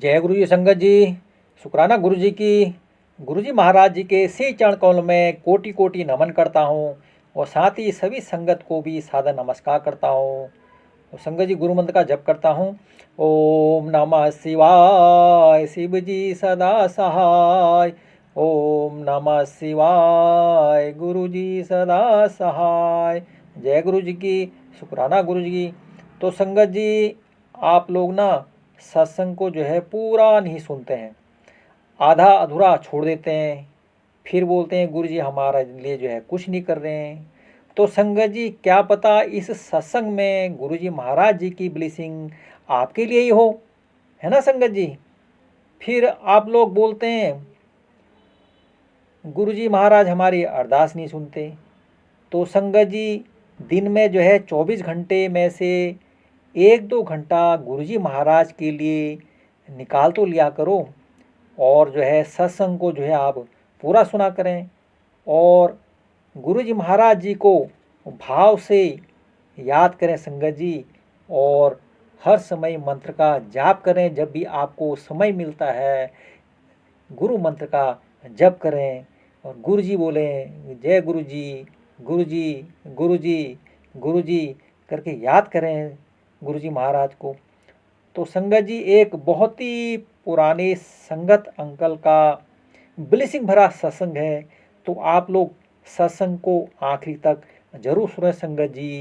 जय गुरु जी संगत जी। शुक्राना गुरु जी की। गुरु जी महाराज जी के श्री चरण कमल में कोटि कोटि नमन करता हूँ और साथ ही सभी संगत को भी सादर नमस्कार करता हूँ। और संगत जी गुरु मंत्र का जप करता हूँ। ओम नमः शिवाय, शिव जी सदा सहाय। ओम नमः शिवाय, गुरु जी सदा सहाय। जय गुरु जी की। शुक्राना गुरु जी की। तो संगत जी, आप लोग ना सत्संग को जो है पूरा नहीं सुनते हैं, आधा अधूरा छोड़ देते हैं, फिर बोलते हैं गुरु जी हमारे लिए जो है कुछ नहीं कर रहे हैं। तो संगत जी, क्या पता इस सत्संग में गुरु जी महाराज जी की ब्लेसिंग आपके लिए ही हो, है ना संगत जी। फिर आप लोग बोलते हैं गुरु जी महाराज हमारी अरदास नहीं सुनते। तो संगत जी, दिन में जो है 24 घंटे में से 1-2 घंटा गुरु जी महाराज के लिए निकाल तो लिया करो और जो है सत्संग को जो है आप पूरा सुना करें और गुरु जी महाराज जी को भाव से याद करें संगत जी। और हर समय मंत्र का जाप करें, जब भी आपको समय मिलता है गुरु मंत्र का जप करें और गुरु जी बोलें जय गुरु जी, गुरु जी, गुरु जी, गुरु जी करके याद करें गुरु जी महाराज को। तो संगत जी, एक बहुत ही पुराने संगत अंकल का ब्लेसिंग भरा सत्संग है, तो आप लोग सत्संग को आखिरी तक जरूर सुने संगत जी।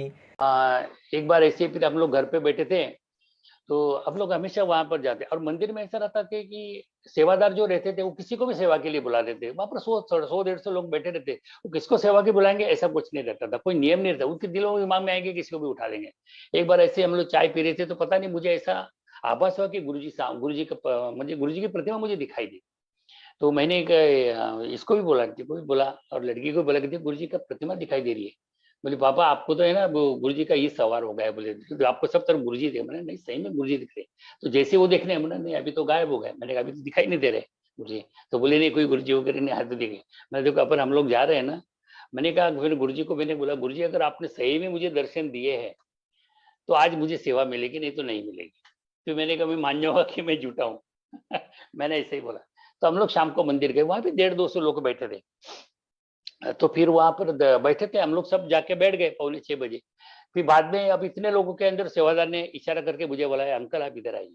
एक बार ऐसे ही फिर हम लोग घर पे बैठे थे, तो हम लोग हमेशा वहां पर जाते और मंदिर में ऐसा रहता था कि सेवादार जो रहते थे वो किसी को भी सेवा के लिए बुला देते। वहां पर 100-150 लोग बैठे रहते, वो किसको सेवा के बुलाएंगे ऐसा कुछ नहीं रहता था, कोई नियम नहीं रहता, उनके दिलों में दिमाग में आएंगे किसी को भी उठा लेंगे। एक बार ऐसे हम लोग चाय पी रहे थे, तो पता नहीं मुझे ऐसा आभास हुआ कि गुरुजी का मुझे गुरुजी की प्रतिमा मुझे दिखाई दी। तो मैंने इसको भी बोला, को भी बोला और लड़की को बोला कि गुरु जी का प्रतिमा दिखाई दे रही है। बोले पापा आपको तो है ना वो गुरु जी का ये सवार हो गया। बोले तो आपको सब तरफ गुरु जी थे। मैंने नहीं, सही में गुरु जी दिख रहे। तो जैसे वो देखने मैंने नहीं, अभी तो गायब हो गए। मैंने कहा अभी तो दिखाई नहीं दे रहे गुरु जी। तो बोले नहीं, कोई गुरु जी वगैरह नहीं, हाथ तो दिखे। मैंने देखो अपन हम लोग जा रहे हैं ना। मैंने कहा फिर गुरु जी को मैंने बोला, गुरु जी अगर आपने सही में मुझे दर्शन दिए हैं तो आज मुझे सेवा मिलेगी, नहीं तो नहीं मिलेगी। फिर मैंने कहा मैं मान जाऊंगा कि मैं झूठा हूँ। मैंने ऐसे ही बोला। तो हम लोग शाम को मंदिर गए, वहां पे 150-200 लोग बैठे थे। तो फिर वहां पर बैठे थे हम लोग, सब जाके बैठ गए 5:45 बजे। फिर बाद में अब इतने लोगों के अंदर सेवादार ने इशारा करके मुझे बुलाया, अंकल आप इधर आइए।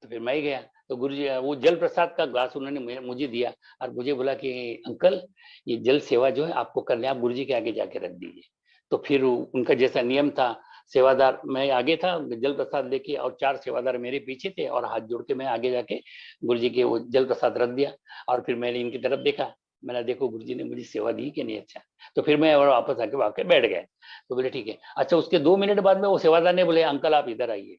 तो फिर मैं ही गया। तो गुरु जी वो जल प्रसाद का ग्लास उन्होंने मुझे दिया और मुझे बोला कि अंकल ये जल सेवा जो है आपको करनी है, आप गुरु जी के आगे जाके रख दीजिए। तो फिर उनका जैसा नियम था, सेवादार मैं आगे था जल प्रसाद लेके और 4 सेवादार मेरे पीछे थे और हाथ जोड़ के मैं आगे जाके गुरु जी के वो जल प्रसाद रख दिया। और फिर मैंने इनकी तरफ देखा, मैंने देखो गुरु जी ने मुझे सेवा दी कि नहीं। अच्छा, तो फिर मैं वापस आके वाके बैठ गया। तो बोले ठीक है। अच्छा, उसके 2 मिनट बाद में वो सेवादार ने बोले अंकल आप इधर आइए।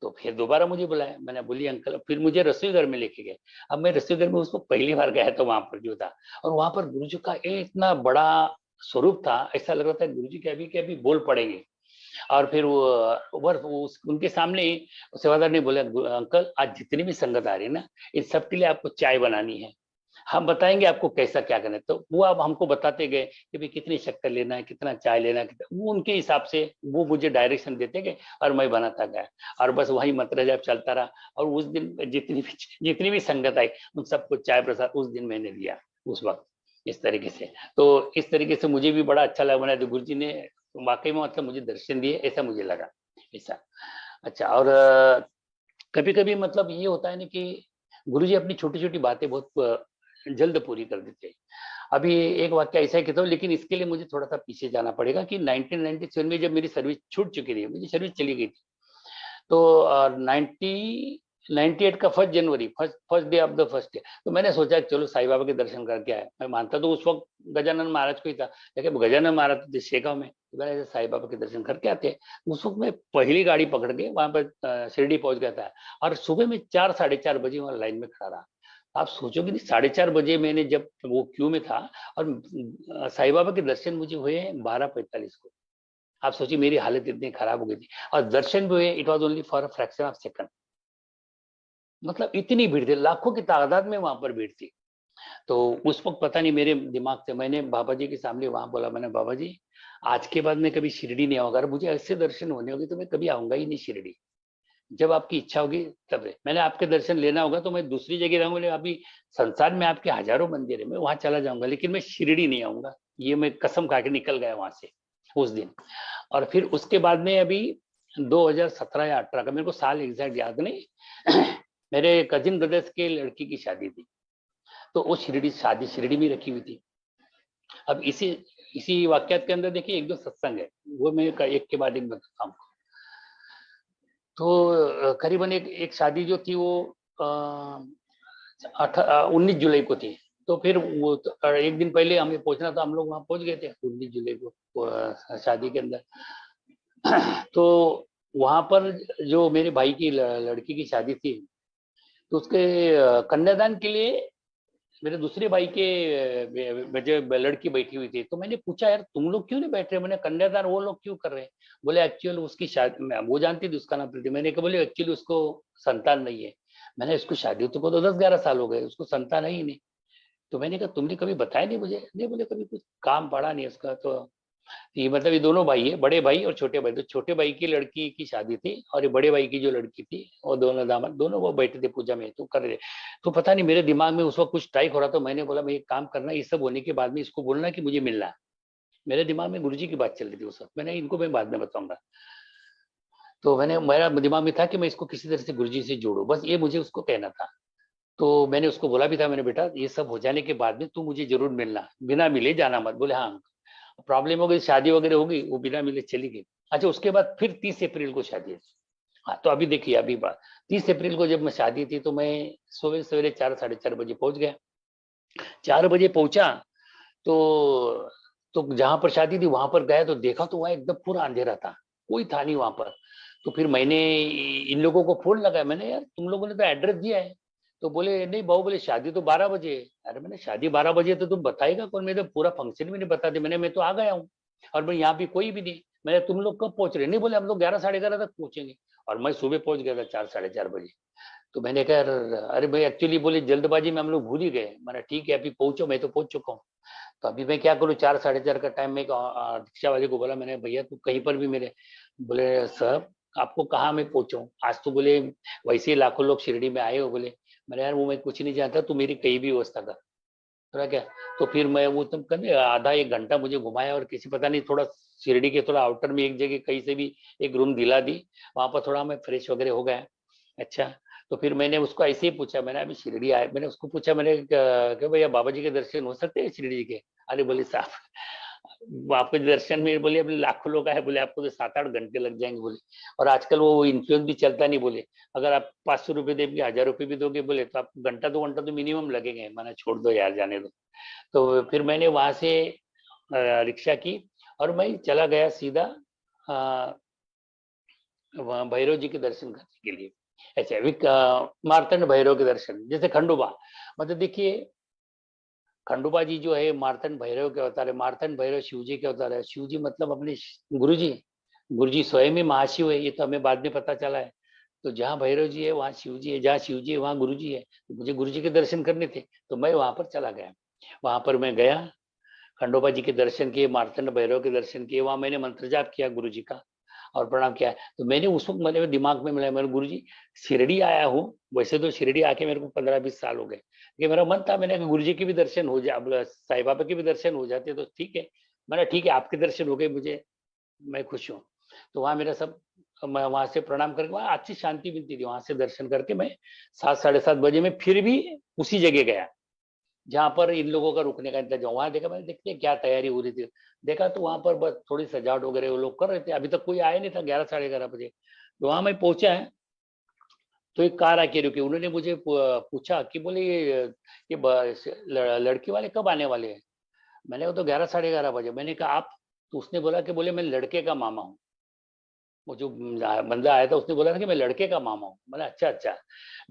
तो फिर दोबारा मुझे बुलाया, मैंने बोली अंकल। फिर मुझे रसोई घर में लेके गए। अब मैं रसोई घर में उसको पहली बार गया तो वहां पर जो था, और वहां पर गुरु जी का इतना बड़ा स्वरूप था, ऐसा लग रहा था गुरु जी के अभी बोल पड़ेंगे। और फिर उनके सामने ही सेवादार ने बोला अंकल आज जितनी भी संगत आ रही है ना, इन सबके लिए आपको चाय बनानी है, हम बताएंगे आपको कैसा क्या करना है। तो वो अब हमको बताते गए कि भाई कितनी शक्कर लेना है, कितना चाय लेना है, वो उनके हिसाब से वो मुझे डायरेक्शन देते गए और मैं बनाता गया। और बस वही मंत्र जाप चलता रहा। और उस दिन जितनी भी संगत आई उन सबको चाय प्रसाद उस दिन मैंने दिया, उस वक्त इस तरीके से। तो इस तरीके से मुझे भी बड़ा अच्छा लगा, मैंने तो गुरु जी ने वाकई में मतलब मुझे दर्शन दिए ऐसा मुझे लगा ऐसा। अच्छा, और कभी कभी मतलब ये होता है ना कि गुरु जी अपनी छोटी छोटी बातें बहुत जल्द पूरी कर देते हैं। अभी एक वाक्य ऐसा ही कहता हूँ, लेकिन इसके लिए मुझे थोड़ा सा पीछे जाना पड़ेगा कि 1997 में जब मेरी सर्विस छूट चुकी थी, मुझी सर्विस चली गई थी। तो 98 का 1 जनवरी, first day of the first day, तो मैंने सोचा चलो साईं बाबा के दर्शन करके आए। मैं मानता तो उस वक्त गजानन महाराज को ही था, लेकिन गजानन महाराज तो शेगांव में, तो मैंने साईं बाबा के दर्शन करके आते हैं। उस वक्त मैं पहली गाड़ी पकड़ के वहां पर शिरडी पहुंच गया था। और सुबह में 4-4:30 बजे वहां लाइन में खड़ा रहा। आप सोचोगे नहीं, 4:30 बजे मैंने जब वो क्यू में था और साईं बाबा के दर्शन मुझे हुए 12:45 को। आप सोचिए मेरी हालत इतनी खराब हो गई थी, और दर्शन भी हुए, it was only for a fraction of second. मतलब इतनी भीड़ थी, लाखों की तादाद में वहां पर भीड़ थी। तो उस वक्त पता नहीं मेरे दिमाग से मैंने बाबा जी के सामने वहां बोला, मैंने बाबा जी आज के बाद मैं कभी शिरडी नहीं आऊंगा, अगर मुझे ऐसे दर्शन होने होंगे तो मैं कभी आऊंगा ही नहीं शिरडी। जब आपकी इच्छा होगी तब मैंने आपके दर्शन लेना होगा तो मैं दूसरी जगह रहूंगा। अभी संसार में आपके हजारों मंदिर है, मैं वहां चला जाऊंगा, लेकिन मैं शिरडी नहीं आऊंगा। ये मैं कसम खा के निकल गया वहां से उस दिन। और फिर उसके बाद में अभी 2017 या 18 का, मेरे को साल एग्जैक्ट याद नहीं मेरे कजिन ब्रदर्स के लड़की की शादी थी, तो वो शादी शिरडी में रखी हुई थी। अब इसी इसी वाक्यात के अंदर देखिए एक दो सत्संग है, वो मैं एक के बाद एक बताता हूँ। तो करीबन एक शादी जो थी वो 19 जुलाई को थी। तो फिर वो एक दिन पहले हमें पहुंचना था, हम लोग वहां पहुंच गए थे 19 जुलाई को शादी के अंदर। तो वहां पर जो मेरे भाई की लड़की की शादी थी, तो उसके कन्यादान के लिए मेरे दूसरे भाई के जो लड़की बैठी हुई थी, तो मैंने पूछा यार तुम लोग क्यों नहीं बैठ रहे, मैंने कन्यादान वो लोग क्यों कर रहे हैं। बोले एक्चुअली उसकी शादी, वो जानती थी उसका नाम प्रीति। मैंने कहा बोले एक्चुअली उसको संतान नहीं है। मैंने उसको शादी तो 10-11 साल हो गए, उसको संतान है ही नहीं। तो मैंने कहा तुमने कभी बताया नहीं मुझे। नहीं बोले कभी कुछ काम पड़ा नहीं उसका। तो ये मतलब ये दोनों भाई है, बड़े भाई और छोटे भाई। तो छोटे भाई की लड़की की शादी थी और ये बड़े भाई की जो लड़की थी, और दोनों दामाद दोनों वो बैठे थे पूजा में तो कर रहे। तो पता नहीं मेरे दिमाग में उस वक्त कुछ स्ट्राइक हो रहा था। मैंने बोला मैं एक काम करना, ये सब होने के बाद में इसको बोलना कि मुझे मिलना है। मेरे दिमाग में गुरुजी की बात चल रही थी उस वक्त। मैंने इनको मैं बाद में बताऊंगा। तो मेरा दिमाग में था कि मैं इसको किसी तरह से गुरुजी से जोड़ू, बस ये मुझे उसको कहना था। तो मैंने उसको बोला भी था, मैंने बेटा ये सब हो जाने के बाद में तू मुझे जरूर मिलना, बिना मिले जाना मत। बोले हाँ। प्रॉब्लम हो गई, शादी वगैरह होगी, वो बिना मिले चली गई। अच्छा उसके बाद फिर 30 अप्रैल को शादी है। हाँ तो अभी देखिए अभी बात, 30 अप्रैल को जब मैं शादी थी तो मैं सवेरे सवेरे 4-4:30 बजे पहुंच गया। 4 बजे पहुंचा तो जहां पर शादी थी वहां पर गया तो देखा तो वहां एकदम पूरा अंधेरा था, कोई था नहीं वहां पर। तो फिर मैंने इन लोगों को फोन लगाया, मैंने यार तुम लोगों ने तो एड्रेस दिया है। तो बोले नहीं बहू, बोले शादी तो 12 बजे है। अरे मैंने शादी 12 बजे तो तुम बताएगा कौन, मैं तो पूरा फंक्शन भी नहीं बता दी। मैं तो आ गया हूँ और मैं यहाँ भी कोई भी नहीं। मैंने तुम लोग कब पहुंच रहे, नहीं बोले हम लोग 11-11:30 तक पहुंचेंगे। और मैं सुबह पहुंच गया था 4-4:30 बजे। तो मैंने कहा अरे भाई एक्चुअली बोले जल्दबाजी में हम लोग भूल ही गए। मैंने ठीक है अभी पहुंचो, मैं तो पहुंच चुका हूँ। तो अभी मैं क्या करूँ, 4-4:30 का टाइम में रिक्शा वाले को बोला, मैंने भैया तू कहीं पर भी मेरे। बोले सर आपको कहाँ मैं पहुंचाऊं, आज तो बोले वैसे ही लाखों लोग शिरडी में आए हो। बोले मैंने यार वो मैं कुछ नहीं जानता, तू मेरी कहीं भी व्यवस्था कर थोड़ा क्या। तो फिर मैं वो तुम करने आधा एक घंटा मुझे घुमाया, और किसी पता नहीं थोड़ा शिरडी के थोड़ा आउटर में एक जगह कहीं से भी एक रूम दिला दी। वहां पर थोड़ा मैं फ्रेश वगैरह हो गया। अच्छा। तो फिर मैंने उसको ऐसे ही पूछा, मैंने अभी शिरडी आया, मैंने उसको पूछा, मैंने कि भैया बाबा जी के दर्शन हो सकते हैं शिरडी जी के। अरे बोले साहब आपके दर्शन में बोले अभी लाखों लोग आए, बोले आपको तो 7-8 घंटे लग जाएंगे बोले। और आजकल वो इन्फ्लुएंस भी चलता नहीं बोले, अगर आप 500 रुपये देंगे 1000 रुपये भी दोगे बोले तो आपको घंटा 2 घंटा तो मिनिमम लगेंगे। मैंने छोड़ दो यार जाने दो। तो फिर मैंने वहां से रिक्शा की और मैं चला गया सीधा वहाँ भैरव जी के दर्शन करने के लिए। ऐसे मार्तंड भैरव के दर्शन, जैसे खंडोबा, मतलब देखिए खंडोबा जी जो है मार्तंड भैरव के अवतार है। मार्तंड भैरव शिव जी के अवतार है। शिव जी मतलब अपने गुरु जी, गुरु जी स्वयं ही महाशिव है, ये तो हमें बाद में पता चला है। तो जहाँ भैरव जी है वहाँ शिव जी है, जहाँ शिव जी है वहाँ गुरु जी है। तो मुझे गुरु जी के दर्शन करने थे तो मैं वहां पर चला गया। वहां पर मैं गया, खंडोबा जी के दर्शन किए, मार्तंड भैरव के दर्शन किए, वहां मैंने मंत्र जाप किया गुरु जी का और प्रणाम किया। तो मैंने उस वक्त मेरे दिमाग में मिला, मेरे गुरु जी शिरडी आया हूँ। वैसे तो शिरडी आके मेरे को 15-20 साल हो गए, लेकिन मेरा मन था मैंने गुरु जी के भी दर्शन हो जाए, साईं बाबा के भी दर्शन हो जाते तो ठीक है। मैंने ठीक है आपके दर्शन हो गए मुझे, मैं खुश हूँ। तो वहाँ मेरा सब, मैं वहां से प्रणाम करके वहां अच्छी शांति मिलती थी। वहां से दर्शन करके मैं 7-7:30 बजे में फिर भी उसी जगह गया जहाँ पर इन लोगों का रुकने का इंतजाम। वहां देखा, मैंने देखते क्या तैयारी हो रही थी। देखा तो वहां पर बस थोड़ी सजावट वगैरह वो लोग कर रहे थे, अभी तक कोई आया नहीं था, 11-11:30 बजे। तो वहां मैं पहुंचा है तो एक कार आके रुकी। उन्होंने मुझे पूछा कि बोले ये लड़की वाले कब आने वाले हैं। मैंने कहा तो 11-11:30 बजे। मैंने कहा आप, तो उसने बोला कि बोले मैं लड़के का मामा हूँ। वो जो बंदा आया था उसने बोला था कि मैं लड़के का मामा हूँ। बोला अच्छा अच्छा।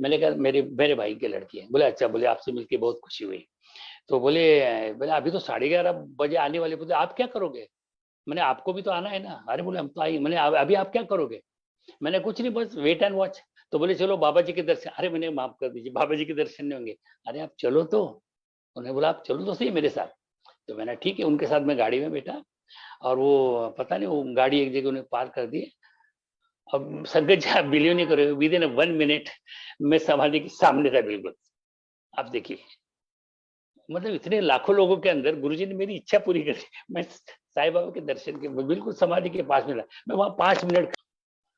मैंने कहा मेरे मेरे भाई की लड़की है। बोले अच्छा, बोले आपसे मिलके बहुत खुशी हुई। तो बोले बोले अभी तो 11:30 बजे आने वाले, बोले आप क्या करोगे। मैंने आपको भी तो आना है ना। अरे बोले हम तो आई। मैंने अभी आप क्या करोगे। मैंने कुछ नहीं बस वेट एंड वॉच। तो बोले चलो बाबा जी के दर्शन। अरे मैंने माफ कर दीजिए बाबा जी के दर्शन नहीं होंगे। अरे आप चलो तो। उन्होंने बोला आप चलो तो सही मेरे साथ। तो मैंने ठीक है उनके साथ मैं गाड़ी में बैठा और वो पता नहीं वो गाड़ी एक जगह उन्हें पार कर दी अब संगत जी आप बिलीव नहीं करोगे, विद इन 1 मिनट मैं समाधि के सामने था बिल्कुल। आप देखिए, मतलब इतने लाखों लोगों के अंदर गुरुजी ने मेरी इच्छा पूरी कर दी। मैं साईं बाबा के दर्शन के बिल्कुल समाधि के पास में था। मैं वहाँ 5 मिनट,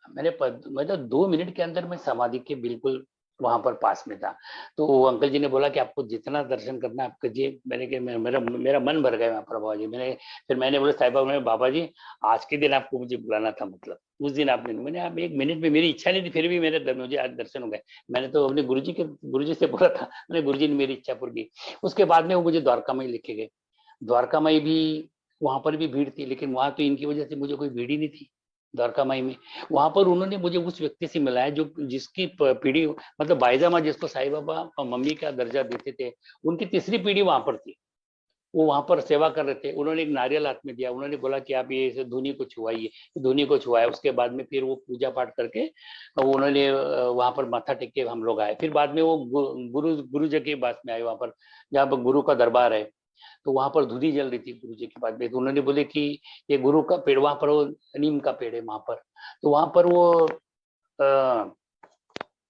मतलब 2 मिनट के अंदर मैं समाधि के बिल्कुल वहां पर पास में था। तो वो अंकल जी ने बोला कि आपको जितना दर्शन करना है आप कीजिए। मैंने कहा मेरा मेरा मन भर गया वहां पर बाबा जी। मैंने बोला साईं बाबा, बाबा जी आज के दिन आपको मुझे बुलाना था, मतलब उस दिन आपने, मैंने आप 1 मिनट में, मेरी इच्छा नहीं थी फिर भी मुझे आज दर्शन हो गए। मैंने तो अपने गुरुजी से बोला था, मैंने गुरुजी ने मेरी इच्छा पूरी की। उसके बाद में वो मुझे द्वारका में लेके गए। द्वारका माई भी, वहां पर भी भीड़ थी, लेकिन वहां तो इनकी वजह से मुझे कोई भीड़ ही नहीं थी द्वारका माई में। वहां पर उन्होंने मुझे उस व्यक्ति से मिलाया जो जिसकी पीढ़ी, मतलब बाईजा माँ जिसको साईं बाबा मम्मी का दर्जा देते थे, उनकी तीसरी पीढ़ी वहां पर थी। वो वहां पर सेवा कर रहे थे। उन्होंने एक नारियल हाथ में दिया, उन्होंने बोला कि आप ये इसे धुनी को छुआइए। धुनी को छुआया, उसके बाद में फिर वो पूजा पाठ करके उन्होंने वहां पर माथा टेक के हम लोग आए। फिर बाद में वो गुरु जी के पास में आए, वहां पर जहाँ पर गुरु का दरबार है। तो वहां पर धुनी जल रही थी गुरु जी के पास में। तो उन्होंने बोले कि ये गुरु का पेड़, वहां पर वो नीम का पेड़ है वहां पर। तो वहां पर वो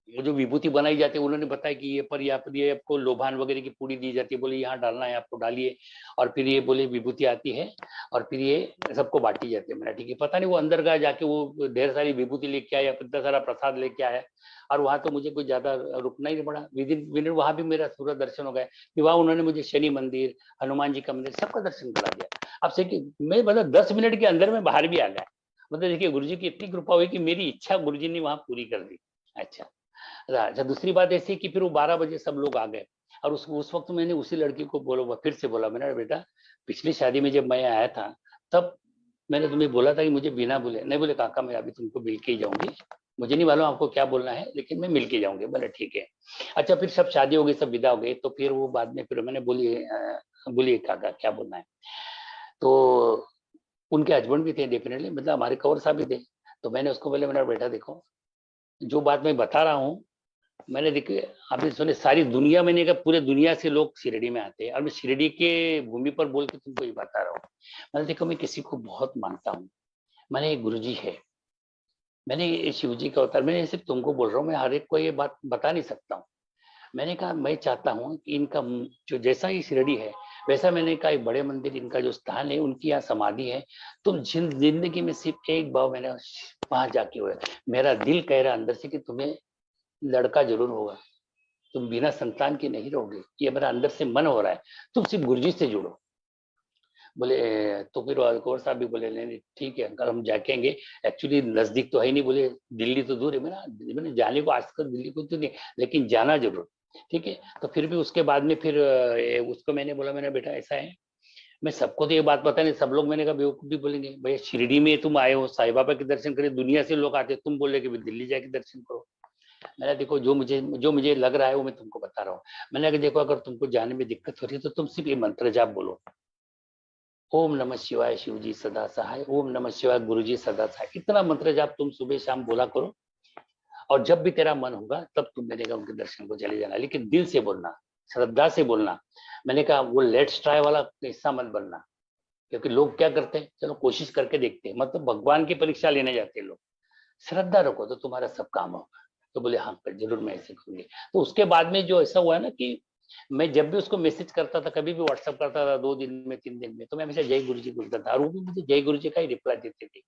जो विभूति बनाई जाती है, उन्होंने बताया कि ये पर यहाँ पर ये आपको लोभान वगैरह की पूड़ी दी जाती है। बोले यहाँ डालना है आपको, डालिए। और फिर ये बोले विभूति आती है और फिर ये सबको बांटी जाती है। मैंने ठीक है, पता नहीं वो अंदर गया जाके वो ढेर सारी विभूति लेके आया, इतना सारा प्रसाद लेके आया। और वहां तो मुझे कोई ज्यादा रुकना ही नहीं पड़ा, विद इन मिनट वहां भी मेरा पूरा दर्शन हो गया। फिर वहां उन्होंने मुझे शनि मंदिर, हनुमान जी का मंदिर, सबका दर्शन करा दिया। अब से मैं मतलब 10 मिनट के अंदर में बाहर भी आ गया। मतलब देखिए गुरु जी की इतनी कृपा हुई कि मेरी इच्छा गुरु जी ने वहां पूरी कर दी। अच्छा, अच्छा, दूसरी बात ऐसी कि फिर वो 12 बजे सब लोग आ गए। और उस वक्त मैंने उसी लड़की को बोला, फिर से बोला, मैंने बेटा पिछली शादी में जब मैं आया था तब मैंने तुम्हें बोला था कि मुझे बिना बोले नहीं। बोले काका मैं अभी तुमको मिल के ही जाऊंगी, मुझे नहीं मालूम आपको क्या बोलना है लेकिन मैं मिल के जाऊंगी। बोले ठीक है। अच्छा, फिर सब शादी हो गई, सब विदा हो गए। तो फिर वो बाद में फिर मैंने बोलिए काका क्या बोलना है। तो उनके हस्बैंड भी थे डेफिनेटली, मतलब हमारे कौर साहब भी थे। तो मैंने उसको बोले, मैंने बेटा देखो जो बात मैं बता रहा हूँ, मैंने देखिए आपने सुने सारी दुनिया, मैंने कहा पूरे दुनिया से लोग शिरडी में आते हैं और मैं शिरडी के भूमि पर बोल के तुमको ये बता रहा हूँ। मैंने देखो मैं किसी को बहुत मानता हूँ, मैंने ये गुरु जी है, मैंने ये शिव जी का अवतार, मैंने सिर्फ तुमको बोल रहा हूँ, मैं हर एक को ये बात बता नहीं सकता हूँ। मैंने कहा मैं चाहता हूँ कि इनका जो जैसा ही शिरडी है वैसा, मैंने कहा एक बड़े मंदिर इनका जो स्थान है, उनकी यहाँ समाधि है। तुम जिंदगी में सिर्फ एक बार मैंने वहां जाके हुआ, मेरा दिल कह रहा अंदर से कि तुम्हें लड़का जरूर होगा, तुम बिना संतान के नहीं रहोगे, ये मेरा अंदर से मन हो रहा है, तुम सिर्फ गुरुजी से जुड़ो। बोले तो फिर कौर साहब भी बोले नहीं ठीक है अंकल हम जाकेंगे। एक्चुअली नजदीक तो है नहीं, बोले दिल्ली तो दूर है। मैंने जाने को आज तक दिल्ली को तो नहीं, लेकिन जाना जरूर। ठीक है, तो फिर भी उसके बाद में फिर उसको मैंने बोला, मैंने बेटा ऐसा है, मैं सबको तो ये बात पता नहीं, सब लोग मैंने कहा बेवकूफ भी बोलेंगे, भैया शिरडी में तुम आए हो साईं बाबा के दर्शन करे, दुनिया से लोग आते, तुम बोले कि दिल्ली जाके दर्शन करो। मैंने देखो जो मुझे लग रहा है वो मैं तुमको बता रहा हूँ। मैंने कहा देखो अगर तुमको जाने में दिक्कत हो रही है तो तुम सिर्फ ये मंत्र जाप बोलो, ओम नमः शिवाय शिव जी सदा सहाय, ओम नमः शिवाय गुरु जी सदा सहाय। इतना मंत्र जाप तुम सुबह शाम बोला करो, और जब भी तेरा मन होगा तब तुम मैंने कहा उनके दर्शन को चले जाना, लेकिन दिल से बोलना, श्रद्धा से बोलना। मैंने कहा वो लेट्स ट्राई वाला हिस्सा मत बनना, क्योंकि लोग क्या करते हैं, चलो कोशिश करके देखते हैं, मतलब भगवान की परीक्षा लेने जाते हैं लोग। श्रद्धा रखो तो तुम्हारा सब काम होगा। तो बोले हाँ जरूर मैं ऐसे करूंगी। तो उसके बाद में जो ऐसा हुआ ना कि मैं जब भी उसको मैसेज करता था, कभी भी व्हाट्सअप करता था, 2 दिन में 3 दिन में, तो मैं हमेशा जय गुरु जी बोलता था और वो भी मुझे जय गुरु जी का ही रिप्लाई देते थे।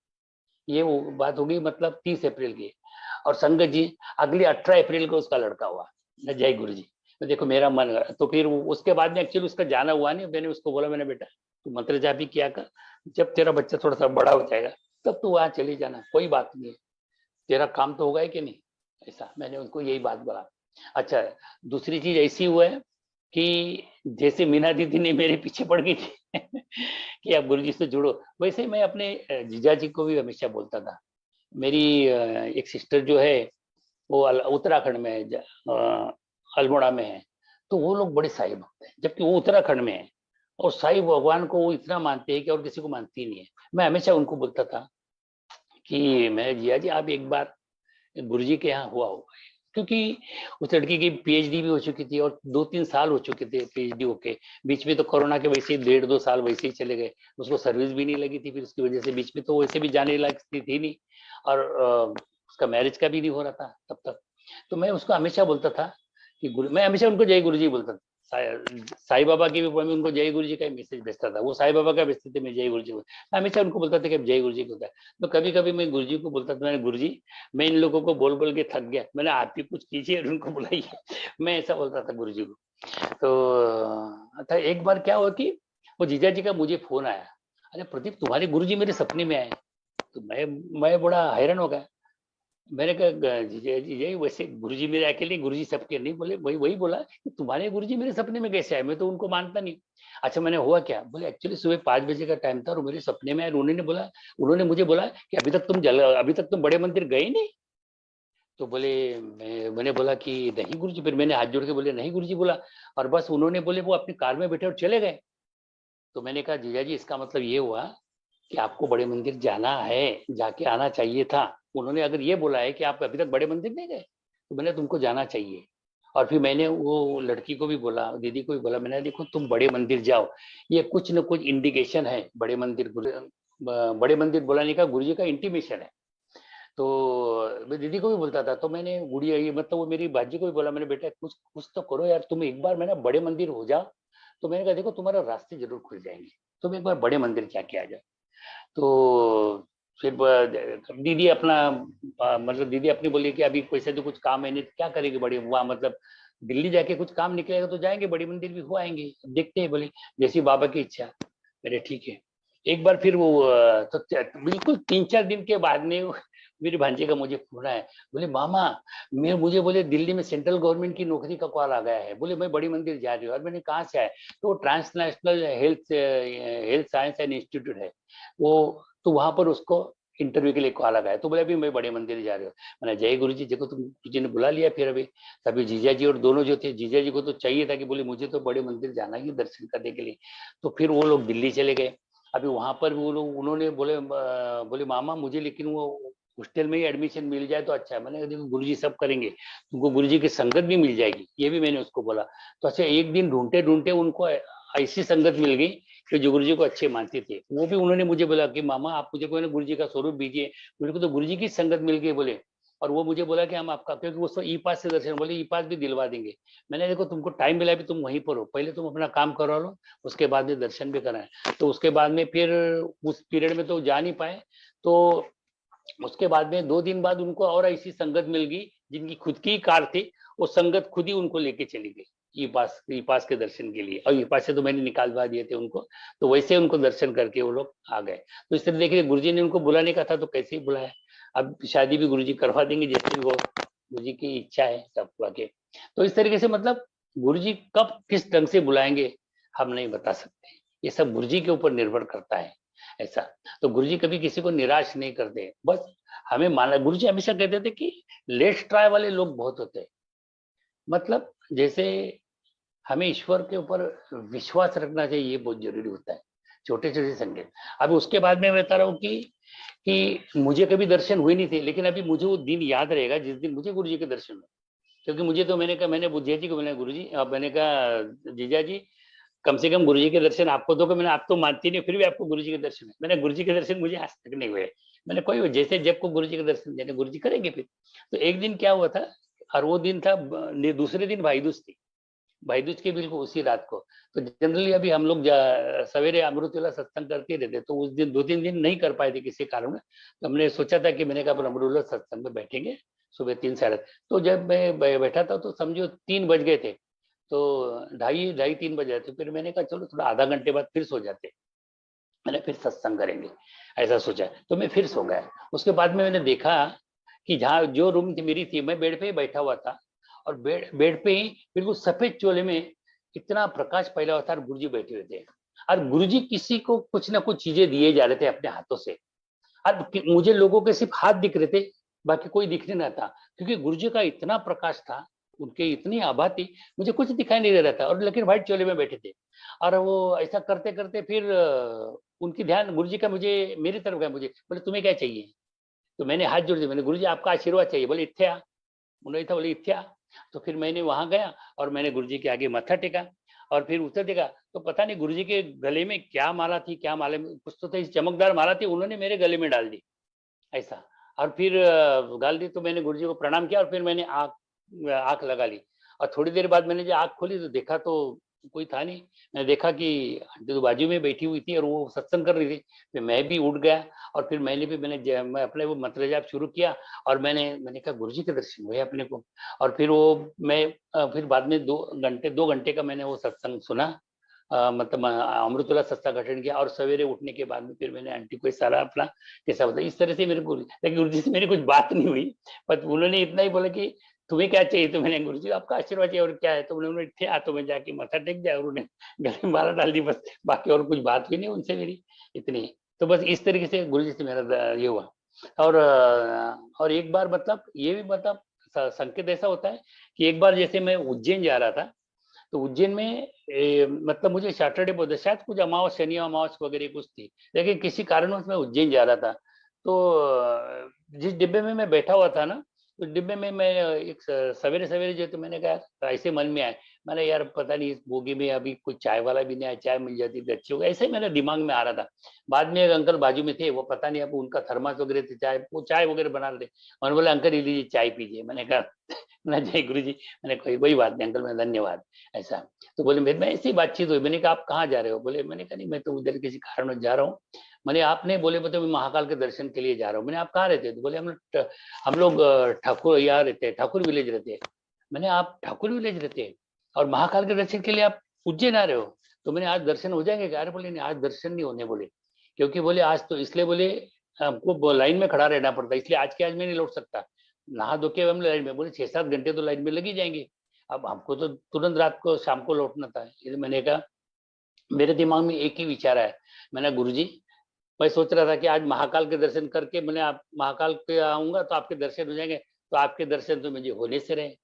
ये वो बात हो गई मतलब 30 अप्रैल की। और संगत जी अगली 18 अप्रैल को उसका लड़का हुआ, जय गुरु जी। तो देखो मेरा मन, तो फिर उसके बाद में एक्चुअली उसका जाना हुआ नहीं। मैंने उसको बोला, मैंने बेटा तू मंत्र जाप ही किया कर, जब तेरा बच्चा थोड़ा सा बड़ा हो जाएगा तब तू वहां चली जाना, कोई बात नहीं है, तेरा काम तो होगा ही कि नहीं। ऐसा मैंने उनको यही बात बोला। अच्छा, दूसरी चीज ऐसी हुआ है कि जैसे मीना दीदी ने मेरे पीछे पड़ गई थी कि आप गुरुजी से जुड़ो, वैसे मैं अपने जीजा जी को भी हमेशा बोलता था। मेरी एक सिस्टर जो है वो उत्तराखंड में है, अल्मोड़ा में है। तो वो लोग बड़े साईं भक्त हैं, जबकि वो उत्तराखंड में है, और साईं भगवान को वो इतना मानते हैं कि और किसी को मानती नहीं है। मैं हमेशा उनको बोलता था कि मैं जिया जी आप एक बार गुरुजी के यहाँ हुआ होगा, क्योंकि उस लड़की की पीएचडी भी हो चुकी थी और 2-3 साल हो चुके थे पीएचडी होके। बीच में तो कोरोना के वैसे ही 1.5-2 साल वैसे ही चले गए, उसको सर्विस भी नहीं लगी थी, फिर उसकी वजह से बीच में तो वैसे भी जाने लायक थी नहीं। और उसका मैरिज का भी नहीं हो रहा था तब तक। तो मैं उसको हमेशा बोलता था कि मैं हमेशा उनको जय गुरु जी बोलता था। साईं बाबा की भी मैं उनको जय गुरु जी का मैसेज भेजता था, वो साईं बाबा का भेजते थे, मैं जय गुरु जी मैं हमेशा उनको बोलता था कि जय गुरु जी को होता है। तो कभी कभी मैं गुरु जी को बोलता था, मैंने गुरु जी मैं इन लोगों को बोल बोल के थक गया, मैंने आप ही कुछ कीजिए और उनको बुलाइए। मैं ऐसा बोलता था गुरु जी को। तो एक बार क्या हुआ कि वो जीजा जी का मुझे फोन आया, अरे प्रदीप तुम्हारे गुरु जी मेरे सपने में आए। तो मैं बड़ा हैरान हो गया। मैंने कहा जीजा जी यही वैसे गुरुजी मेरे अकेले, गुरुजी सबके नहीं, बोले वही वही बोला कि तुम्हारे गुरुजी मेरे सपने में कैसे आए, मैं तो उनको मानता नहीं। अच्छा मैंने हुआ क्या, बोले एक्चुअली सुबह 5 बजे का टाइम था और मेरे सपने में आए, उन्होंने मुझे बोला कि अभी तक तुम बड़े मंदिर गए नहीं। तो बोले मैंने बोला कि नहीं गुरुजी, फिर मैंने हाथ जोड़ के बोले नहीं गुरुजी बोला, और बस उन्होंने बोले वो अपनी कार में बैठे और चले गए। तो मैंने कहा जीजा जी इसका मतलब ये हुआ कि आपको बड़े मंदिर जाना है, जाके आना चाहिए था। उन्होंने अगर ये बोला है कि आप अभी तक बड़े मंदिर नहीं गए, तो मैंने तुमको जाना चाहिए। और फिर मैंने वो लड़की को भी बोला, दीदी को भी बोला, मैंने देखो तुम बड़े मंदिर जाओ, ये कुछ न कुछ इंडिकेशन है, बड़े मंदिर बुलाने का गुरु जी का इंटीमेशन है। तो मैं दीदी को भी बोलता था, तो मैंने गुड़िया ये मतलब वो मेरी बाजी को भी बोला, मैंने बेटा कुछ कुछ तो करो यार, तुम एक बार मैंने बड़े मंदिर हो जाओ। तो मैंने कहा देखो तुम्हारा रास्ते जरूर खुल जाएंगे, तुम एक बार बड़े मंदिर जाके आ जाओ। तो फिर दीदी अपना मतलब दीदी अपनी बोली कि अभी पैसे तो कुछ काम है नहीं, क्या करेगी बड़ी वहाँ, मतलब दिल्ली जाके कुछ काम निकलेगा तो जाएंगे बड़ी मंदिर भी हो आएंगे, देखते हैं बोली जैसी बाबा की इच्छा। मेरे ठीक है। एक बार फिर वो तो बिल्कुल 3-4 दिन के बाद में मेरे भांजे का मुझे फोन आया, बोले मामा मैं मुझे बोले दिल्ली में सेंट्रल गवर्नमेंट की नौकरी का कॉल आ गया है, बोले मैं बड़ी मंदिर जा रही हूँ। और मैंने कहाँ से आया, तो transnational health science and institute है वो, तो वहां पर उसको इंटरव्यू के लिए कॉल आ गया। तो बोले अभी मैं बड़े मंदिर जा रही हूँ। मैंने जय गुरु जी, देखो तुम गुरु जी ने बुला लिया। फिर अभी तभी जीजा जी और दोनों जो थे, जीजा जी को तो चाहिए था कि बोले मुझे तो बड़े मंदिर जाना ही दर्शन करने के लिए। तो फिर वो लोग दिल्ली चले गए। अभी वहां पर वो लोग उन्होंने बोले मामा मुझे लेकिन वो हॉस्टल में ही एडमिशन मिल जाए तो अच्छा है। मैंने कहा देखो गुरुजी सब करेंगे, तुमको गुरुजी की संगत भी मिल जाएगी, ये भी मैंने उसको बोला। तो अच्छा एक दिन ढूंढते ढूंढते उनको ऐसी संगत मिल गई कि जो गुरुजी को अच्छे मानते थे। वो भी उन्होंने मुझे बोला कि मामा आप मुझे कोई ना गुरुजी का स्वरूप दीजिए। मेरे को तो गुरुजी की संगत मिल गई बोले। और वो मुझे बोला कि हम आपका, क्योंकि वो ई पास से दर्शन, बोले ई पास भी दिलवा देंगे। मैंने देखो तुमको टाइम मिला भी तुम वहीं पर हो, पहले तुम अपना काम करा लो, उसके बाद में दर्शन भी कराएं। तो उसके बाद में फिर उस पीरियड में तो जा नहीं पाए। तो उसके बाद में 2 दिन बाद उनको और ऐसी संगत मिल गई जिनकी खुद की कार थी, वो संगत खुद ही उनको लेके चली गई ई पास के दर्शन के लिए। और ई पास से तो मैंने निकालवा दिए थे उनको, तो वैसे उनको दर्शन करके वो लोग आ गए। तो इस तरह देखिए गुरुजी ने उनको बुलाने का था तो कैसे ही बुलाया। अब शादी भी गुरुजी करवा देंगे जैसे भी वो गुरुजी की इच्छा है सब आगे। तो इस तरीके से मतलब गुरुजी कब किस ढंग से बुलाएंगे हम नहीं बता सकते, ये सब गुरुजी के ऊपर निर्भर करता है ऐसा। तो गुरुजी कभी किसी को निराश नहीं करते, बस हमें माना। गुरुजी हमेशा कहते थे कि लेट्स ट्राई वाले लोग बहुत होते हैं, मतलब जैसे हमें ईश्वर के ऊपर विश्वास रखना चाहिए, ये बहुत जरूरी होता है। छोटे छोटे संकेत। अभी उसके बाद में मैं बता रहा हूँ कि मुझे कभी दर्शन हुए नहीं थे, लेकिन अभी मुझे वो दिन याद रहेगा जिस दिन मुझे गुरु जी के दर्शन हुए। क्योंकि मुझे तो मैंने कहा, मैंने बुद्धिया जी को मैंने गुरु जी, अब मैंने कहा जीजा जी कम से कम गुरु जी के दर्शन आपको तो, मैंने आप तो मानती नहीं, फिर भी आपको गुरु जी के दर्शन है। मैंने गुरु जी के दर्शन मुझे आज तक नहीं हुए। मैंने कोई जैसे जब को गुरु जी के दर्शन देने गुरु जी करेंगे फिर। तो एक दिन क्या हुआ था, और वो दिन था दूसरे दिन भाई दूज थी, भाई दूज के बिल्कुल उसी रात को। तो जनरली अभी हम लोग सवेरे अमृत वेला सत्संग करते रहते, तो उस दिन 2-3 दिन नहीं कर पाए थे किसी कारण में। तो हमने सोचा था कि मैंने कहा अमृत वेला सत्संग में बैठेंगे सुबह 3 साढ़े। तो जब मैं बैठा था तो समझो 3 बज गए थे, तो 2:30-3 बज रहे थे। फिर मैंने कहा चलो थोड़ा आधा घंटे बाद फिर सो जाते, मैंने फिर सत्संग करेंगे ऐसा सोचा। तो मैं फिर सो गया। उसके बाद में मैंने देखा कि जहाँ जो रूम थी मेरी थी, मैं बेड पे ही बैठा हुआ था, और बेड पे ही बिल्कुल सफेद चोले में इतना प्रकाश फैला हुआ था, और गुरुजी बैठे हुए थे। और गुरुजी किसी को कुछ ना कुछ चीजें दिए जा रहे थे अपने हाथों से। और मुझे लोगों के सिर्फ हाथ दिख रहे थे, बाकी कोई दिख नहीं रहा था, क्योंकि गुरुजी का इतना प्रकाश था, उनके इतनी आभा थी, मुझे कुछ दिखाई नहीं दे रहा था, और लेकिन व्हाइट चोले में बैठे थे। और वो ऐसा करते करते फिर उनकी ध्यान गुरुजी का मुझे मेरी तरफ गया। मुझे बोले तुम्हें क्या चाहिए। तो मैंने हाथ जोड़ दिया, मैंने गुरुजी आपका आशीर्वाद चाहिए। बोले इत्थे आ। उन्होंने था, बोले इत्थे आ। तो फिर मैंने वहां गया और मैंने गुरुजी के आगे मत्था टेका, और फिर उतर देखा तो पता नहीं गुरुजी के गले में क्या माला थी, क्या माला में कुछ तो था, चमकदार माला थी, उन्होंने मेरे गले में डाल दी ऐसा। और फिर गाल दी, तो मैंने गुरुजी को प्रणाम किया और फिर मैंने आंख लगा ली। और थोड़ी देर बाद मैंने जब आंख खोली तो देखा तो कोई था नहीं। मैंने देखा कि आंटी तो बाजू में बैठी हुई थी और वो सत्संग कर रही थी। फिर मैं भी उठ गया और फिर मैं अपने वो मंत्र जाप शुरू किया। और मैंने कहा गुरुजी के दर्शन हुए अपने को। और फिर फिर बाद में 2 घंटे का मैंने वो सत्संग सुना। मतलब अमृतोल्लास सत्संग अटेंड किया और सवेरे उठने के बाद में फिर मैंने आंटी को सारा अपना कैसा बताया। इस तरह से मेरे को, लेकिन गुरुजी से मेरी कुछ बात नहीं हुई, पर उन्होंने इतना ही बोला कि तुम्हें क्या चाहिए। तो मैंने गुरुजी आपका आशीर्वाद चाहिए और क्या है। तो उन्होंने थे हाथों में जाके माथा टेक दिया और उन्हें गले में माला डाल दी, बस। बाकी और कुछ बात हुई नहीं उनसे मेरी, इतनी। तो बस इस तरीके से गुरुजी से मेरा ये हुआ। और एक बार मतलब ये भी मतलब संकेत ऐसा होता है कि एक बार जैसे मैं उज्जैन जा रहा था, तो उज्जैन में मतलब मुझे सैटरडे बोलते, शायद कुछ अमावस शनि अमावस वगैरह कुछ थी, लेकिन किसी कारणवश मैं उज्जैन जा रहा था। तो जिस डिब्बे में मैं बैठा हुआ था ना, उस डिब्बे में मैं एक सवेरे सवेरे जो, तो मैंने कहा ऐसे मन में आया, मैंने यार पता नहीं इस बोगी में अभी कोई चाय वाला भी नहीं आया, चाय मिल जाती तो अच्छी होगा, ऐसे ही मेरे दिमाग में आ रहा था। बाद में एक अंकल बाजू में थे, वो पता नहीं अब उनका थर्मास वगैरह थे, वो चाय वगैरह बना रहे थे। उन्होंने बोला अंकल ये लीजिए चाय पीजिए। मैंने कहा ना जय गुरु जी। मैंने कोई कोई बात नहीं अंकल, मैं धन्यवाद, ऐसा। तो बोले मेरे में ऐसी बातचीत हुई। मैंने कहा आप कहाँ जा रहे हो। बोले, मैंने कहा नहीं मैं तो उधर किसी कारण जा रहा हूँ। मैंने आप नहीं बोले, मतलब मैं महाकाल के दर्शन के लिए जा रहा हूँ। मैंने आप कहाँ रहते हो। तो बोले हम लोग ठाकुर यहाँ रहते हैं, ठाकुर विलेज रहते हैं। मैंने आप ठाकुर विलेज रहते हैं और महाकाल के दर्शन के लिए आप उज्जैन आ रहे हो। तो मैंने आज दर्शन हो जाएंगे क्या। अरे बोले नहीं आज दर्शन नहीं होने, बोले क्योंकि बोले आज तो इसलिए, बोले हमको लाइन में खड़ा रहना पड़ता है, इसलिए आज के आज मैं नहीं लौट सकता। नहा धो के हम लाइन में, बोले 6-7 घंटे तो लाइन में लग ही जाएंगे। अब हमको तो तुरंत रात को शाम को लौटना था। इसलिए मैंने कहा, मेरे दिमाग में एक ही विचार है। मैंने गुरुजी, मैं सोच रहा था कि आज महाकाल के दर्शन करके मैंने आप महाकाल पे आऊंगा तो आपके दर्शन हो जाएंगे, तो आपके दर्शन तो मुझे होने से रहे।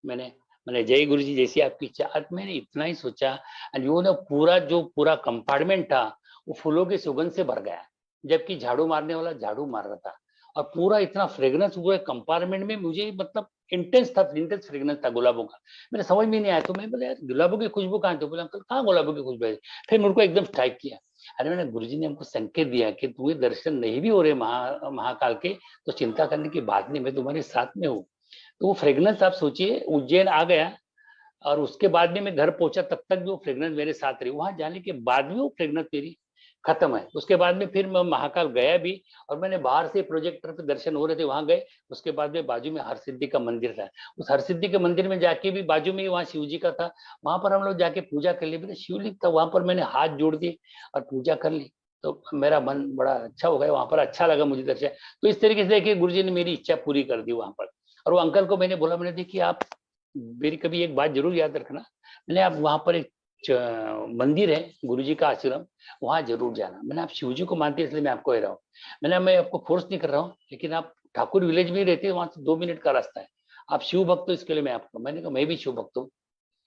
मैंने मैंने जय गुरु जी जैसी आपकी इच्छा। आज मैंने इतना ही सोचा और वो ना पूरा कंपार्टमेंट था वो फूलों की सुगंध से भर गया, जबकि झाड़ू मारने वाला झाड़ू मार रहा था। और पूरा इतना फ्रेग्रेंस हुआ कंपार्टमेंट में, मुझे मतलब इंटेंस फ्रेग्रेंस था गुलाबों का। मेरे समझ में नहीं आया, तो मैं बोला यार गुलाबों की खुशबू कहाँ थी। बोला अंकल कहाँ गुलाबों की खुशबू है। फिर मेरे को एकदम स्ट्राइक किया, अरे मैंने गुरुजी ने हमको संकेत दिया कि तुम्हें दर्शन नहीं भी हो रहे महाकाल के, तो चिंता करने की बात नहीं, मैं तुम्हारे साथ में हूँ। तो वो फ्रेग्रेंस आप सोचिए, उज्जैन आ गया और उसके बाद में मैं घर पहुंचा, तब तक भी वो फ्रेग्रेंस मेरे साथ रही। वहां जाने के बाद भी वो फ्रेग्रेंस मेरी खत्म है। उसके बाद में फिर मैं महाकाल गया भी और मैंने बाहर से प्रोजेक्टर पे दर्शन हो रहे थे वहां गए। उसके बाद में बाजू में हरसिद्धि का मंदिर था, उस हरसिद्धि के मंदिर में जाके भी बाजू में ही वहाँ शिव जी का था, वहां पर हम लोग जाके पूजा कर ली। शिवलिंग था वहां पर, मैंने हाथ जोड़ दिए और पूजा कर ली। तो मेरा मन बड़ा अच्छा हो गया वहां पर, अच्छा लगा मुझे दर्शन। तो इस तरीके से देखिए गुरु जी ने मेरी इच्छा पूरी कर दी वहां पर। और वो अंकल को मैंने बोला, मैंने देखिए आप मेरी कभी एक बात जरूर याद रखना, मैंने आप वहां पर एक मंदिर है गुरु जी का आश्रम, वहां जरूर जाना। मैंने आप शिव जी को मानते हैं इसलिए मैं आपको कह रहा हूँ। मैं आपको फोर्स नहीं कर रहा हूँ, लेकिन आप ठाकुर विलेज में रहते हैं, वहां से 2 मिनट का रास्ता है। आप शिव भक्त हो इसके लिए मैं आपको, मैंने कहा मैं भी शिव भक्त हूँ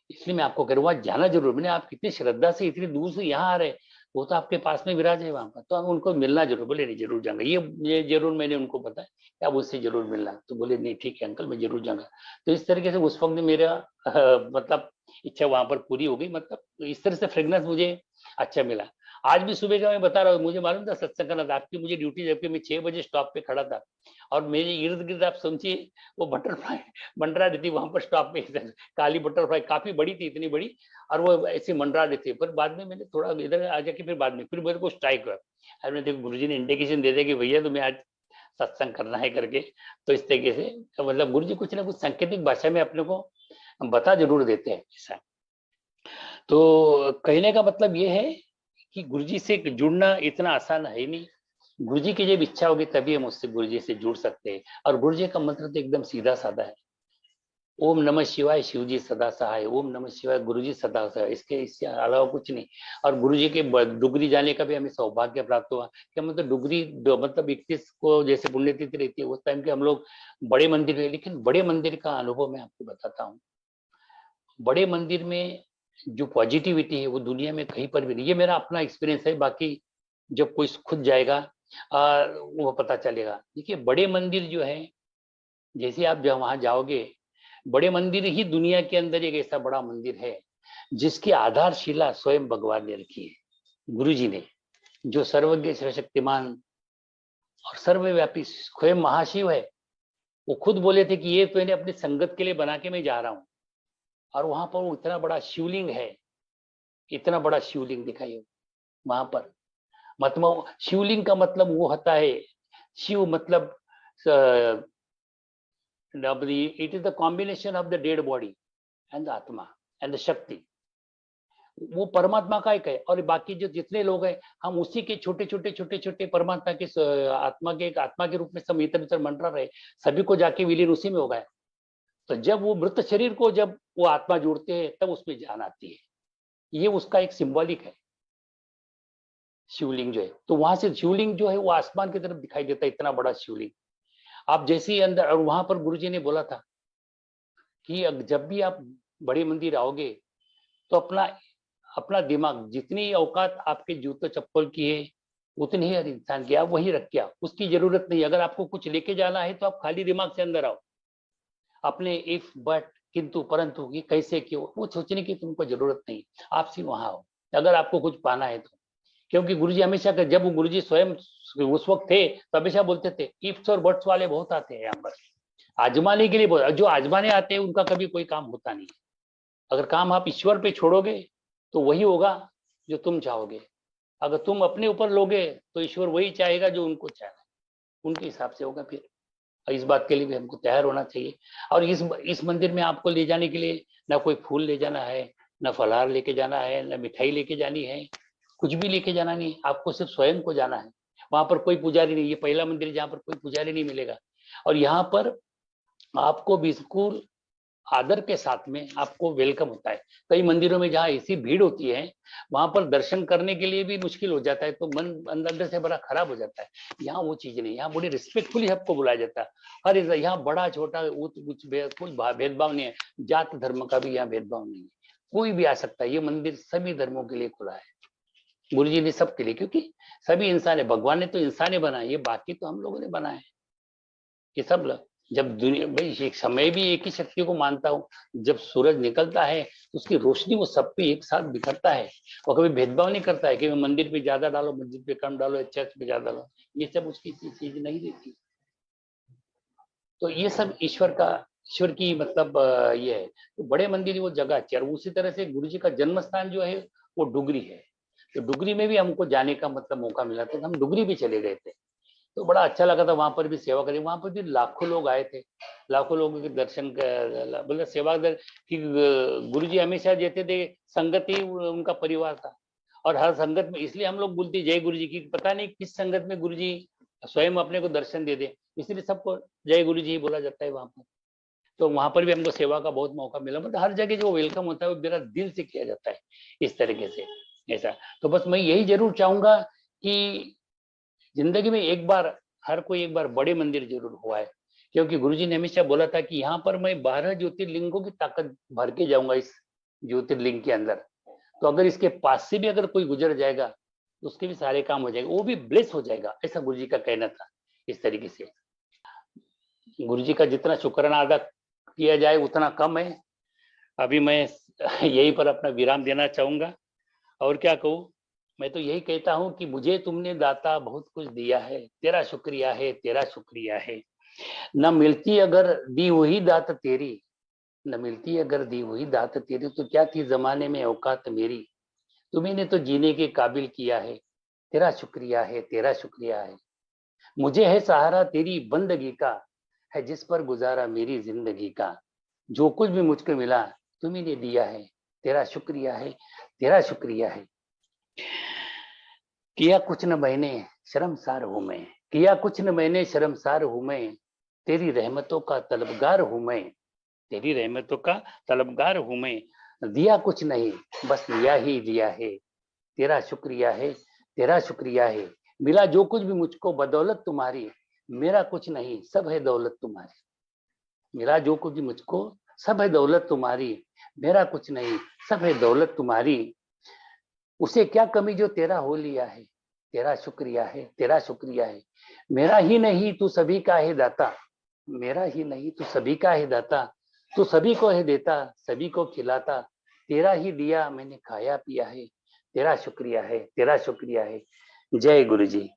इसलिए मैं आपको कह रहा हूँ वहां जाना जरूर। मैंने आप कितनी श्रद्धा से इतनी दूर से यहाँ आ रहे, वो तो आपके पास में विराज है वहां पर, तो आप उनको मिलना जरूर। बोले नहीं जरूर जाऊंगा, ये जरूर मैंने उनको बताया कि आप उससे जरूर मिलना। तो बोले नहीं ठीक है अंकल मैं जरूर जाऊंगा। तो इस तरीके से उस वक्त मेरा मतलब इच्छा वहां पर पूरी हो गई। मतलब इस तरह से फ्रेगनेंस मुझे अच्छा मिला। आज भी सुबह का मैं बता रहा हूँ, मुझे मालूम था सत्संग करना था, आपकी मुझे ड्यूटी, जबकि मैं 6 बजे स्टॉप पे खड़ा था और मेरे इर्द गिर्द आप समझिए वो बटरफ्लाई मंडरा रही थी वहां पर स्टॉप पे। काली बटरफ्लाई काफी बड़ी थी, इतनी बड़ी, और वो ऐसे मंडरा रही थी। पर बाद में मैंने थोड़ा इधर आ जाके फिर बाद में फिर मेरे को स्ट्राइक हुआ। अरे देखो गुरुजी ने इंडिकेशन दे दिया कि भैया तुम्हें आज सत्संग करना है करके। तो इस तरीके से मतलब गुरुजी कुछ ना कुछ सांकेतिक भाषा में अपने को बता जरूर देते हैं ऐसा। तो कहने का मतलब ये है कि गुरुजी से जुड़ना इतना आसान है नहीं। गुरुजी की जब इच्छा होगी तभी हम उससे गुरुजी से जुड़ सकते हैं। और गुरुजी का मंत्र तो एकदम सीधा साधा है, ओम नमः शिवाय शिव जी सदा सहाय, ओम नमः शिवाय गुरु जी सदा सहाय, इसके अलावा कुछ नहीं। और गुरु जी के डुगरी जाने का भी हमें सौभाग्य प्राप्त हुआ कि मतलब डुगरी मतलब 31 को जैसे पुण्यतिथि रहती है उस टाइम के हम लोग बड़े मंदिर में। लेकिन बड़े मंदिर का अनुभव मैं आपको बताता हूँ, बड़े मंदिर में जो पॉजिटिविटी है वो दुनिया में कहीं पर भी नहीं। ये मेरा अपना एक्सपीरियंस है, बाकी जब कोई खुद जाएगा वो पता चलेगा। देखिए बड़े मंदिर जो है, जैसे आप जब वहां जाओगे, बड़े मंदिर ही दुनिया के अंदर एक ऐसा बड़ा मंदिर है जिसकी आधारशिला स्वयं भगवान ने रखी है, गुरु जी ने, जो सर्वज्ञ सर्वशक्तिमान और सर्वव्यापी स्वयं महाशिव है। वो खुद बोले थे कि ये तो इन्हें अपनी संगत के लिए बना के मैं जा रहा हूं। और वहां पर वो इतना बड़ा शिवलिंग है, इतना बड़ा शिवलिंग दिखाई वहां पर। मतलब शिवलिंग का मतलब वो होता है, शिव मतलब it is the combination of the dead body and the आत्मा एंड द शक्ति। वो परमात्मा का एक है, और बाकी जो जितने लोग हैं हम उसी के छोटे छोटे छोटे छोटे परमात्मा के आत्मा के एक आत्मा के रूप में सब इतर इतर मंडरा रहे, सभी को जाके विलीन उसी में हो गए। तो जब वो मृत शरीर को जब वो आत्मा जोड़ते हैं तब उसमें जान आती है। ये उसका एक सिंबॉलिक है शिवलिंग जो है। तो वहां से शिवलिंग जो है वो आसमान की तरफ दिखाई देता है, इतना बड़ा शिवलिंग। आप जैसे ही अंदर, और वहां पर गुरुजी ने बोला था कि जब भी आप बड़े मंदिर आओगे तो अपना अपना दिमाग, जितनी औकात आपके जूते चप्पल की है उतनी ही हर इंसान की, आप वही रख के आओ, उसकी जरूरत नहीं। अगर आपको कुछ लेके जाना है तो आप खाली दिमाग से अंदर आओ। अपने इफ बट किंतु परंतु की कैसे क्यों वो सोचने की तुमको जरूरत नहीं, आप सिर्फ वहां आओ अगर आपको कुछ पाना है तो। क्योंकि गुरुजी हमेशा जब गुरुजी स्वयं उस वक्त थे तो हमेशा बोलते थे इफ्स और बट्स वाले बहुत आते हैं यहाँ पर आजमाने के लिए। जो आजमाने आते हैं उनका कभी कोई काम होता नहीं है। अगर काम आप ईश्वर पे छोड़ोगे तो वही होगा जो तुम चाहोगे। अगर तुम अपने ऊपर लोगे तो ईश्वर वही चाहेगा जो उनको चाहे, उनके हिसाब से होगा फिर। इस बात के लिए भी हमको तैयार होना चाहिए। और इस मंदिर में आपको ले जाने के लिए ना कोई फूल ले जाना है, ना फलाहार लेके जाना है, ना मिठाई लेके जानी है, कुछ भी लेके जाना नहीं। आपको सिर्फ स्वयं को जाना है। वहां पर कोई पुजारी नहीं, ये पहला मंदिर जहाँ पर कोई पुजारी नहीं मिलेगा। और यहाँ पर आपको बिल्कुल आदर के साथ में आपको वेलकम होता है। कई मंदिरों में जहाँ ऐसी भीड़ होती है वहां पर दर्शन करने के लिए भी मुश्किल हो जाता है, तो मन अंदर से बड़ा खराब हो जाता है। यहाँ वो चीज नहीं, यहाँ बड़ी रिस्पेक्टफुली सबको बुलाया जाता है। हर यहाँ बड़ा छोटा कुछ भेदभाव नहीं है। जात धर्म का भी यहाँ भेदभाव नहीं है, कोई भी आ सकता है। ये मंदिर सभी धर्मों के लिए खुला है, गुरु जी ने सबके लिए, क्योंकि सभी इंसान है। भगवान ने तो इंसान बनाए, ये बाकी तो हम लोगों ने बनाए। ये सब जब दुनिया भाई एक समय भी एक ही शक्ति को मानता हूँ। जब सूरज निकलता है तो उसकी रोशनी वो सब पे एक साथ बिखरता है। वो कभी भेदभाव नहीं करता है कि मंदिर पे ज्यादा डालो, मस्जिद पे कम डालो, चर्च पे ज्यादा डालो। ये सब उसकी चीज नहीं देती। तो ये सब ईश्वर की मतलब ये है। तो बड़े मंदिर वो जगह अच्छी है। और उसी तरह से गुरु जी का जन्म स्थान जो है वो डुगरी है। तो डुगरी में भी हमको जाने का मतलब मौका मिला था, तो हम डुगरी भी चले गए थे। तो बड़ा अच्छा लगा था, वहां पर भी सेवा करी। वहां पर भी लाखों लोग आए थे, लाखों लोगों के दर्शन मतलब सेवा कि गुरु जी हमेशा देते थे। संगत ही उनका परिवार था। और हर संगत में इसलिए हम लोग बोलते जय गुरु जी की, पता नहीं किस संगत में गुरु जी स्वयं अपने को दर्शन दे दे, इसलिए सबको जय गुरु जी बोला जाता है वहां पर। तो वहां पर भी हमको सेवा का बहुत मौका मिला। मतलब हर जगह जो वेलकम होता है वो मेरा दिल से किया जाता है इस तरीके से ऐसा। तो बस मैं यही जरूर चाहूंगा कि जिंदगी में एक बार हर कोई एक बार बड़े मंदिर जरूर हुआ है। क्योंकि गुरुजी ने हमेशा बोला था कि यहाँ पर मैं 12 ज्योतिर्लिंगों की ताकत भर के जाऊंगा इस ज्योतिर्लिंग के अंदर। तो अगर इसके पास से भी अगर कोई गुजर जाएगा तो उसके भी सारे काम हो जाएंगे, वो भी ब्लेस हो जाएगा, ऐसा गुरुजी का कहना था। इस तरीके से गुरुजी का जितना शुक्राना अदा किया जाए उतना कम है। अभी मैं यही पर अपना विराम देना चाहूंगा। और क्या कहूँ, मैं तो यही कहता हूँ कि मुझे तुमने दाता बहुत कुछ दिया है, तेरा शुक्रिया है, तेरा शुक्रिया है। न मिलती अगर दी हुई दात तेरी, न मिलती अगर दी हुई दात तेरी तो क्या थी जमाने में औकात मेरी। तुम्ही ने तो जीने के काबिल किया है, तेरा शुक्रिया है, तेरा शुक्रिया है। मुझे है सहारा तेरी बंदगी का, है जिस पर गुजारा मेरी जिंदगी का। जो कुछ भी मुझको मिला तुम्ही ने दिया है, तेरा शुक्रिया है, तेरा शुक्रिया है। किया कुछ न मैंने शर्मसार हूं मैं, किया कुछ न मैंने शर्मसार हूं मैं। तेरी रहमतों का तलबगार हूं मैं, तेरी रहमतों का तलबगार हूं मैं। दिया कुछ नहीं बस लिया ही दिया है, तेरा शुक्रिया है, तेरा शुक्रिया है। मिला जो कुछ भी मुझको बदौलत तुम्हारी, मेरा कुछ नहीं सब है दौलत तुम्हारी। मिला जो कुछ भी मुझको सब है दौलत तुम्हारी, मेरा कुछ नहीं सब है दौलत तुम्हारी। उसे क्या कमी जो तेरा हो लिया है, तेरा शुक्रिया है, तेरा शुक्रिया है। मेरा ही नहीं तू सभी का है दाता, मेरा ही नहीं तू सभी का है दाता। तू सभी को है देता, सभी को खिलाता। तेरा ही दिया मैंने खाया पिया है, तेरा शुक्रिया है, तेरा शुक्रिया है। जय गुरु जी।